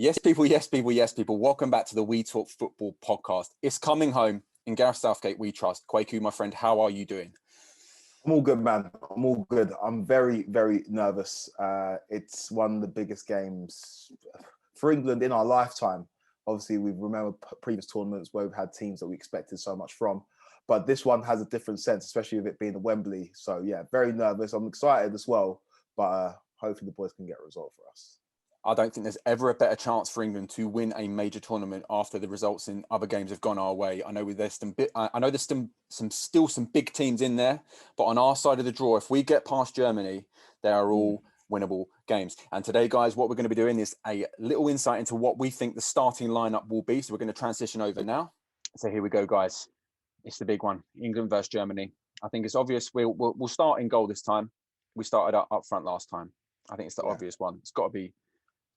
Yes, people, yes, people, yes, people. Welcome back to the We Talk Football podcast. It's coming home. In Gareth Southgate, we trust. Kwaku, my friend, how are you doing? I'm all good, man. I'm all good. I'm very, very nervous. It's one of the biggest games for England in our lifetime. Obviously, we remember previous tournaments where we've had teams that we expected so much from. But this one has a different sense, especially with it being at Wembley. So, yeah, very nervous. I'm excited as well. But hopefully the boys can get a result for us. I don't think there's ever a better chance for England to win a major tournament after the results in other games have gone our way. I know there's still some big teams in there, but on our side of the draw, if we get past Germany, they are all winnable games. And today, guys, what we're going to be doing is a little insight into what we think the starting lineup will be. So we're going to transition over now. So here we go, guys. It's the big one: England versus Germany. I think it's obvious. We'll start in goal this time. We started up front last time. I think it's the obvious one. It's got to be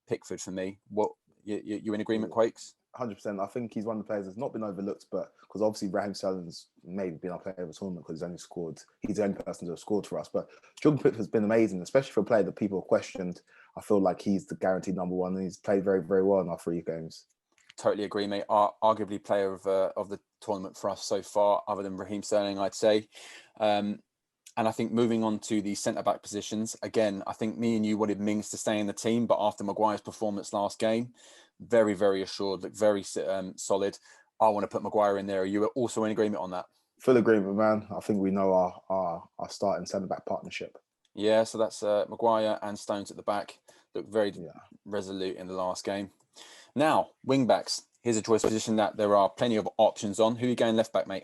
Pickford for me. What you in agreement, Quakes? 100%. I think he's one of the players that's not been overlooked, but because obviously Raheem Sterling's maybe been our player of the tournament because he's the only person to have scored for us. But Jordan Pickford's been amazing, especially for a player that people have questioned. I feel like he's the guaranteed number one, and he's played very, very well in our 3 games. Totally agree, mate. Arguably player of the tournament for us so far, other than Raheem Sterling, I'd say. And I think moving on to the centre-back positions, again, I think me and you wanted Mings to stay in the team, but after Maguire's performance last game, very, very assured, looked very solid. I want to put Maguire in there. Are you also in agreement on that? Full agreement, man. I think we know our starting centre-back partnership. Yeah, so that's Maguire and Stones at the back. Looked very resolute in the last game. Now, wing-backs. Here's a choice position that there are plenty of options on. Who are you going left-back, mate?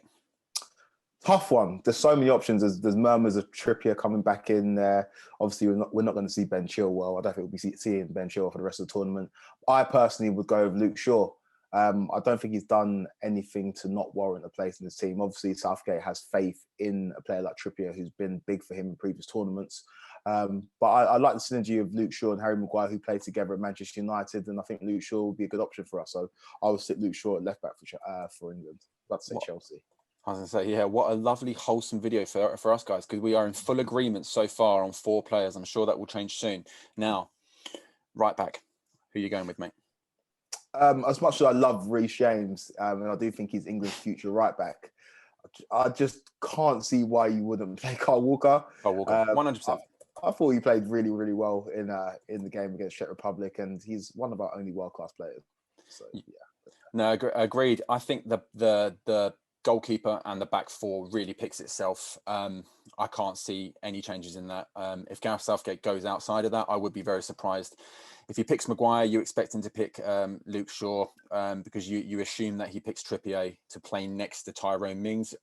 Tough one. There's so many options. There's murmurs of Trippier coming back in there. Obviously, we're not going to see Ben Chilwell. I don't think we'll be seeing Ben Chilwell for the rest of the tournament. I personally would go with Luke Shaw. I don't think he's done anything to not warrant a place in this team. Obviously, Southgate has faith in a player like Trippier, who's been big for him in previous tournaments. But I like the synergy of Luke Shaw and Harry Maguire, who played together at Manchester United, and I think Luke Shaw will be a good option for us. So I would sit Luke Shaw at left back for England. I'd like to say Chelsea. I was going to say, yeah, what a lovely, wholesome video for us, guys, because we are in full agreement so far on 4 players. I'm sure that will change soon. Now, right back, who are you going with, mate? As much as I love Reece James, and I do think he's England's future right back, I just can't see why you wouldn't play Kyle Walker. 100%. I thought he played really, really well in the game against Czech Republic, and he's one of our only world-class players. So, yeah. No, agreed. I think the goalkeeper and the back 4 really picks itself. I can't see any changes in that. If Gareth Southgate goes outside of that, I would be very surprised. If he picks Maguire, you expect him to pick Luke Shaw because you assume that he picks Trippier to play next to Tyrone Mings,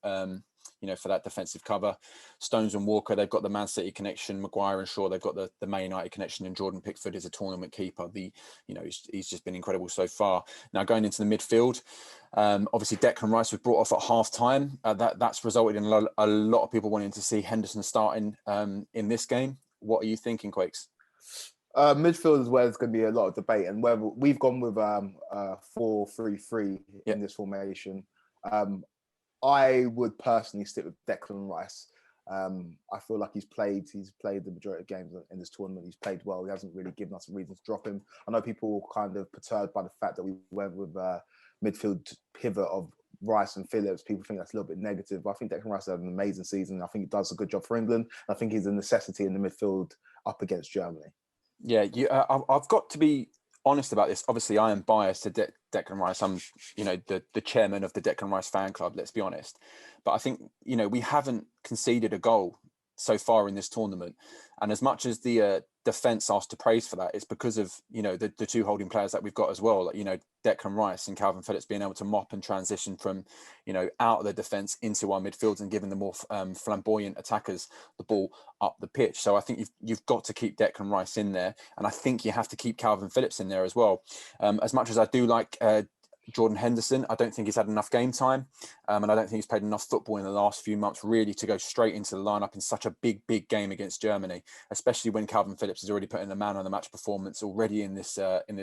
for that defensive cover. Stones and Walker, they've got the Man City connection. Maguire and Shaw, they've got the Man United connection. And Jordan Pickford is a tournament keeper. He's just been incredible so far. Now going into the midfield, obviously Declan Rice was brought off at half time. That's resulted in a lot of people wanting to see Henderson starting in this game. What are you thinking, Quakes? Midfield is where there's going to be a lot of debate, and whether we've gone with 4-3-3 in this formation. I would personally stick with Declan Rice. I feel like he's played the majority of games in this tournament. He's played well. He hasn't really given us a reason to drop him. I know people were kind of perturbed by the fact that we went with midfield pivot of Rice and Phillips. People think that's a little bit negative, but I think Declan Rice had an amazing season. I think he does a good job for England. I think he's a necessity in the midfield up against Germany. Yeah, I've got to be honest about this. Obviously, I am biased to Declan Rice. I'm, the chairman of the Declan Rice fan club. Let's be honest. But I think we haven't conceded a goal so far in this tournament, and as much as the defence asked to praise for that, it's because of the 2 holding players that we've got as well. Like Declan Rice and Calvin Phillips being able to mop and transition from out of the defence into our midfields and giving the more flamboyant attackers the ball up the pitch. So I think you've got to keep Declan Rice in there, and I think you have to keep Calvin Phillips in there as well. As much as I do like Jordan Henderson, I don't think he's had enough game time, and I don't think he's played enough football in the last few months really to go straight into the lineup in such a big game against Germany, especially when Calvin Phillips has already put in a man on the match performance already in this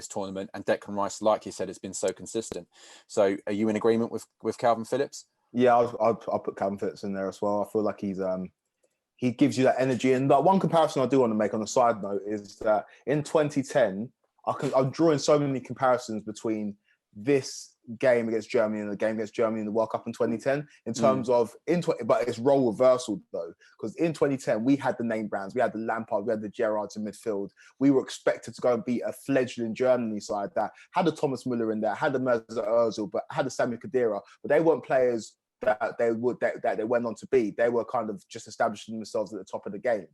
tournament, and Declan Rice, like you said, has been so consistent. So are you in agreement with Calvin Phillips? Yeah, I'll put Calvin Phillips in there as well. I feel like he gives you that energy. And one comparison I do want to make on a side note is that in 2010, I'm drawing so many comparisons between this game against Germany and the game against Germany in the World Cup in 2010 in terms of but it's role reversal though, because in 2010 we had the name brands, we had the Lampard, we had the Gerrards in midfield. We were expected to go and beat a fledgling Germany side that had a Thomas Müller in there, had a Mesut Ozil, but had a Sami Khedira, but they weren't players that they went on to be. They were kind of just establishing themselves at the top of the game.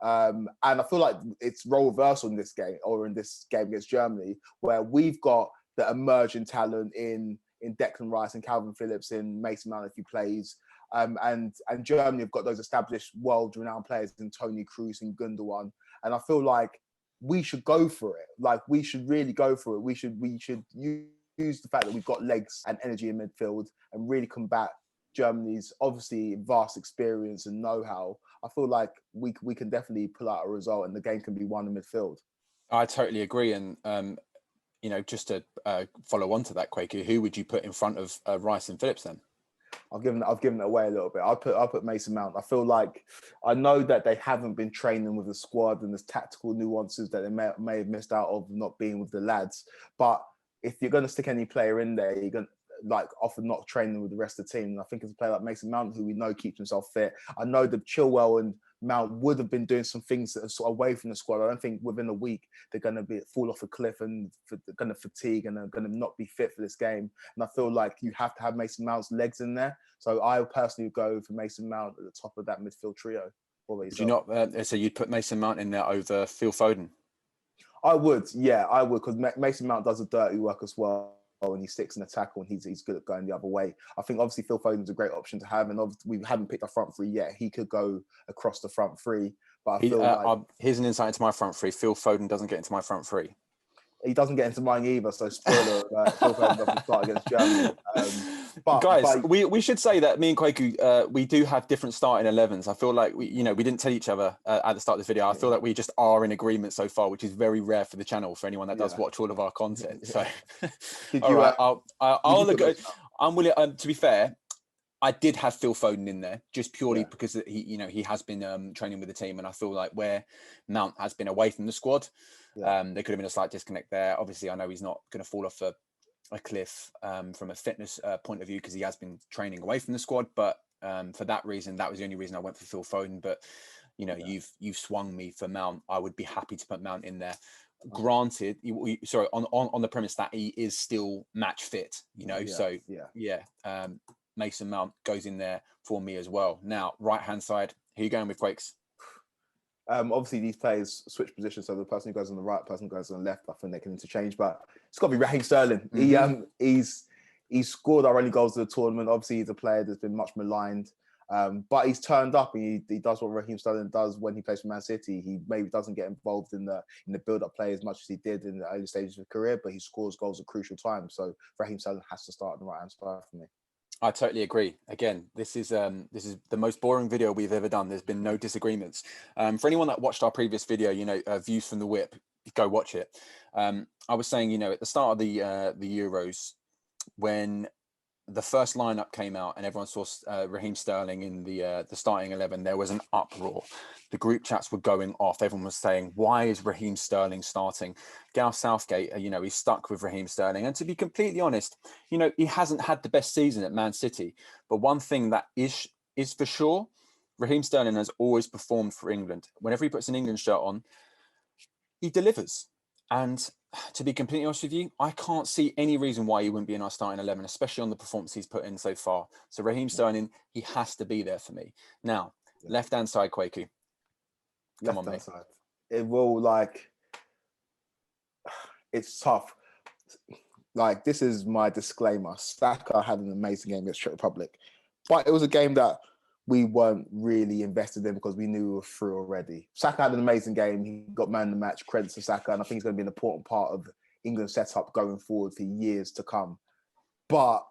And I feel like it's role reversal in this game, or in this game against Germany, where we've got the emerging talent in Declan Rice and Calvin Phillips, in Mason Mount if he plays, and Germany have got those established world-renowned players in Toni Kroos and Gundogan, and I feel like we should go for it. Like, we should really go for it. We should use the fact that we've got legs and energy in midfield and really combat Germany's obviously vast experience and know-how. I feel like we can definitely pull out a result and the game can be won in midfield. I totally agree, and just to follow on to that, Quaker, who would you put in front of Rice and Phillips then? I've given it away a little bit. I'll put Mason Mount. I feel like, I know that they haven't been training with the squad and there's tactical nuances that they may have missed out of not being with the lads. But if you're going to stick any player in there, you're going to often not training with the rest of the team. And I think it's a player like Mason Mount, who we know keeps himself fit. I know that Chilwell and Mount would have been doing some things that are sort of away from the squad. I don't think within a week they're going to fall off a cliff and going to fatigue and are going to not be fit for this game. And I feel like you have to have Mason Mount's legs in there. So I personally go for Mason Mount at the top of that midfield trio. Would you not? So you'd put Mason Mount in there over Phil Foden? I would, yeah, I would, because Mason Mount does the dirty work as well. And he sticks in the tackle and he's good at going the other way. I think obviously Phil Foden's a great option to have, and obviously we haven't picked our front three yet. He could go across the front three, but I feel like... Here's an insight into my front three. Phil Foden doesn't get into my front three. He doesn't get into mine either, so spoiler, Phil Foden doesn't start against Germany. Guys, we should say that me and Kwaku, we do have different starting 11s. I feel like we didn't tell each other at the start of this video. I feel like we just are in agreement so far, which is very rare for the channel, for anyone that does watch all of our content. So, all right, I'll look. I'm willing. To be fair, I did have Phil Foden in there just purely because he has been training with the team, and I feel like where Mount has been away from the squad, there could have been a slight disconnect there. Obviously, I know he's not going to fall off a cliff from a fitness point of view because he has been training away from the squad, but for that reason, that was the only reason I went for Phil Foden. But you've swung me for Mount. I would be happy to put Mount in there. Granted, on the premise that he is still match fit, Mason Mount goes in there for me as well. Now, right hand side, who are you going with, Quakes? Obviously, these players switch positions, so the person who goes on the right, the person who goes on the left, I think they can interchange. But it's got to be Raheem Sterling. Mm-hmm. He's scored our only goals of the tournament. Obviously, he's a player that's been much maligned, but he's turned up and he does what Raheem Sterling does when he plays for Man City. He maybe doesn't get involved in the build-up play as much as he did in the early stages of his career, but he scores goals at crucial times. So Raheem Sterling has to start on the right-hand side for me. I totally agree. Again, this is the most boring video we've ever done. There's been no disagreements. For anyone that watched our previous video, views from the whip, go watch it. I was saying, at the start of the Euros, when the first lineup came out and everyone saw Raheem Sterling in the starting 11, there was an uproar. The group chats were going off. Everyone was saying, why is Raheem Sterling starting? Gareth Southgate, he's stuck with Raheem Sterling. And to be completely honest, he hasn't had the best season at Man City. But one thing that is for sure, Raheem Sterling has always performed for England. Whenever he puts an England shirt on, he delivers. And to be completely honest with you, I can't see any reason why he wouldn't be in our starting 11, especially on the performance he's put in so far. So Raheem Sterling, he has to be there for me. Now, left-hand side, Kwaku. Come on, mate. Side. It will, it's tough. This is my disclaimer. Saka had an amazing game against Czech Republic, but it was a game that we weren't really invested in because we knew we were through already. Saka had an amazing game. He got man of the match, credit to Saka, and I think he's going to be an important part of England's setup going forward for years to come. But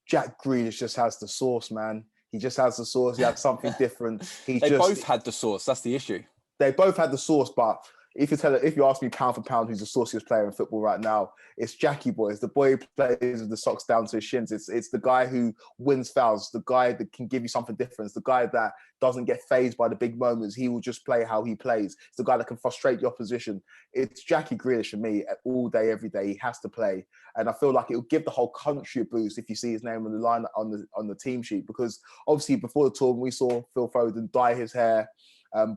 Jack Grealish just has the sauce, man. He just has the sauce. He had something different. They both had the sauce. That's the issue. They both had the sauce, but if you ask me pound for pound who's the sauciest player in football right now, it's Jackie boy. It's the boy who plays with the socks down to his shins. It's the guy who wins fouls, the guy that can give you something different. It's the guy that doesn't get fazed by the big moments. He will just play how he plays. It's the guy that can frustrate the opposition. It's Jackie Grealish for me all day, every day. He has to play. And I feel like it will give the whole country a boost if you see his name on the line on the team sheet. Because obviously before the tournament, we saw Phil Foden dye his hair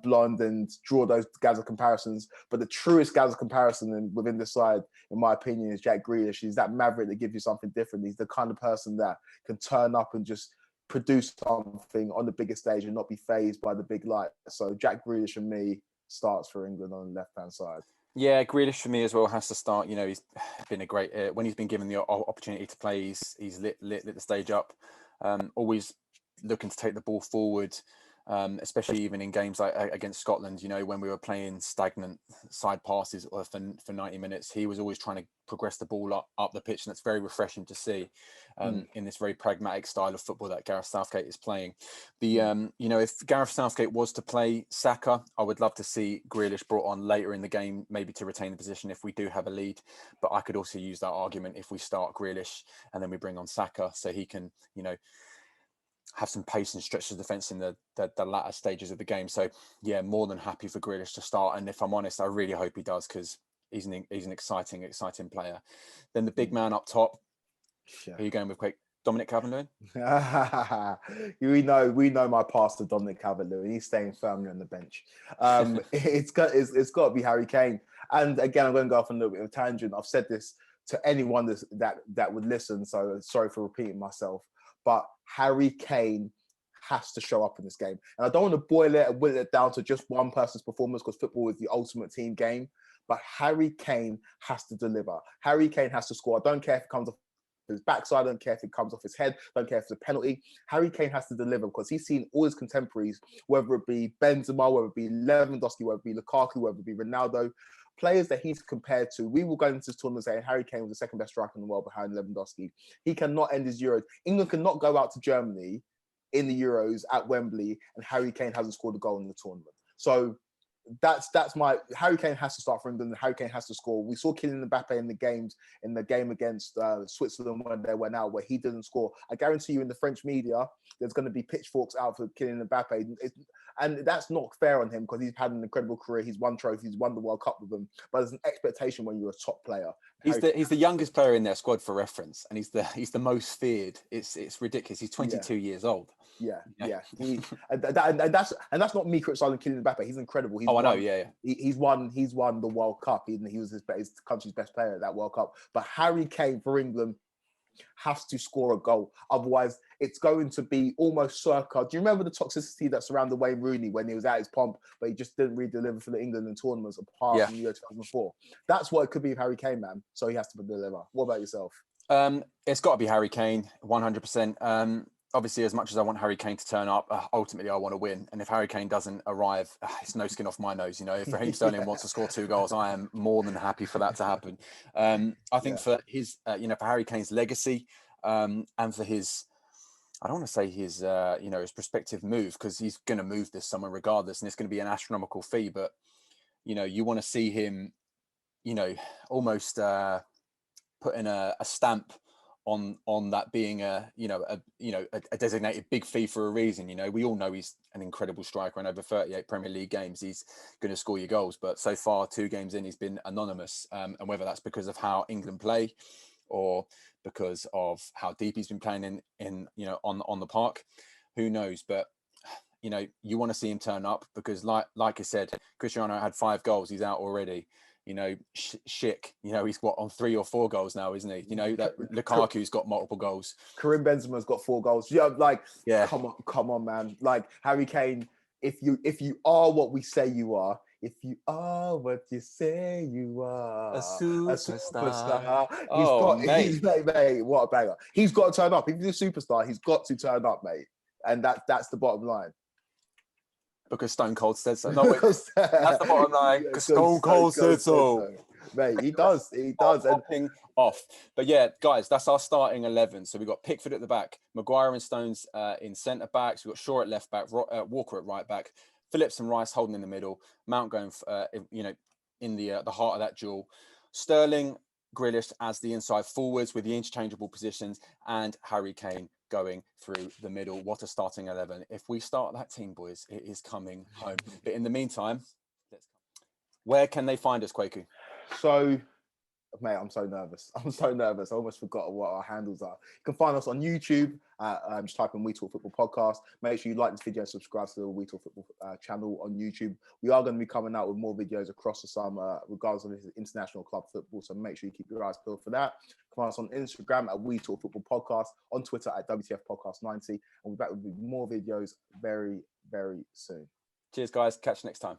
blonde and draw those Gaza comparisons. But the truest Gaza comparison within this side, in my opinion, is Jack Grealish. He's that maverick that gives you something different. He's the kind of person that can turn up and just produce something on the biggest stage and not be fazed by the big light. So Jack Grealish for me starts for England on the left-hand side. Yeah, Grealish for me as well has to start. You know, he's been a great when he's been given the opportunity to play. He's lit the stage up. Always looking to take the ball forward. Especially even in games like against Scotland, you know, when we were playing stagnant side passes for 90 minutes, he was always trying to progress the ball up the pitch, and it's very refreshing to see in this very pragmatic style of football that Gareth Southgate is playing. You know, if Gareth Southgate was to play Saka, I would love to see Grealish brought on later in the game, maybe to retain the position if we do have a lead. But I could also use that argument if we start Grealish and then we bring on Saka, so he can, you know, have some pace and stretch the defence in the latter stages of the game. So yeah, more than happy for Grealish to start. And if I'm honest, I really hope he does, because he's an exciting player. Then the big man up top. Yeah. Who are you going with, quick? Dominic Calvert-Lewin? we know my pastor Dominic Calvert-Lewin. He's staying firmly on the bench. It's got to be Harry Kane. And again, I'm going to go off on a little bit of a tangent. I've said this to anyone that would listen, so sorry for repeating myself. But Harry Kane has to show up in this game. And I don't want to boil it down to just one person's performance, because football is the ultimate team game. But Harry Kane has to deliver. Harry Kane has to score. I don't care if it comes off his backside. I don't care if it comes off his head. I don't care if it's a penalty. Harry Kane has to deliver, because he's seen all his contemporaries, whether it be Benzema, whether it be Lewandowski, whether it be Lukaku, whether it be Ronaldo, players that he's compared to. We will go into this tournament saying Harry Kane was the second best striker in the world behind Lewandowski. He cannot end his Euros. England cannot go out to Germany in the Euros at Wembley and Harry Kane hasn't scored a goal in the tournament. So that's my Harry Kane has to start for England. Harry Kane has to score. We saw Kylian Mbappe in the game against Switzerland when they went out, where he didn't score. I guarantee you, in the French media, there's going to be pitchforks out for Kylian Mbappe, and that's not fair on him, because he's had an incredible career. He's won trophies, won the World Cup with them. But there's an expectation when you're a top player. He's the youngest player in their squad, for reference, and he's the most feared. It's ridiculous. He's 22 years old. Yeah. And that's not me criticizing Kylian Mbappe. He's incredible. I know. Yeah. He's won the World Cup. He was his country's best player at that World Cup. But Harry Kane for England has to score a goal. Otherwise, it's going to be almost circa. Do you remember the toxicity that surrounded Wayne Rooney when he was at his pomp, but he just didn't really deliver for the England in tournaments apart from the year 2004? That's what it could be with Harry Kane, man. So he has to deliver. What about yourself? It's got to be Harry Kane, 100%. Obviously, as much as I want Harry Kane to turn up, ultimately I want to win. And if Harry Kane doesn't arrive, it's no skin off my nose. You know, if Raheem Sterling wants to score 2 goals, I am more than happy for that to happen. I think for his, for Harry Kane's legacy, and for his, I don't want to say his, his prospective move, because he's going to move this somewhere regardless, and it's going to be an astronomical fee. But you want to see him, almost putting a stamp on that being a designated big fee for a reason. We all know he's an incredible striker, and over 38 Premier League games he's going to score your goals, but so far 2 games in he's been anonymous, and whether that's because of how England play or because of how deep he's been playing in on the park, who knows. But you want to see him turn up, because like I said, Cristiano had 5 goals, he's out already. Schick, he's on 3 or 4 goals now, isn't he? That Lukaku's got multiple goals. Karim Benzema's got 4 goals. Come on, man. Like, Harry Kane, if you are what we say you are, if you are what you say you are, a superstar. Mate, what a banger. He's got to turn up. If he's a superstar, he's got to turn up, mate. And that's the bottom line. Because Stone Cold said so. No, wait, that's the bottom line. Because Stone Cold said so. Mate, he does. And off. But yeah, guys, that's our starting 11. So we've got Pickford at the back, Maguire and Stones in centre backs. We've got Shaw at left back, Walker at right back, Phillips and Rice holding in the middle, Mount going, in the heart of that duel. Sterling, Grealish as the inside forwards with the interchangeable positions, and Harry Kane going through the middle. What a starting 11. If we start that team, boys, it is coming home. But in the meantime, where can they find us, Kwaku? So, mate, I'm so nervous. I almost forgot what our handles are. You can find us on YouTube. Just type in We Talk Football Podcast. Make sure you like this video and subscribe to the We Talk Football channel on YouTube. We are going to be coming out with more videos across the summer, regardless of if it's international club football. So make sure you keep your eyes peeled for that. Find us on Instagram at We Talk Football Podcast, on Twitter at WTF Podcast 90. And we'll be back with more videos very, very soon. Cheers, guys. Catch you next time.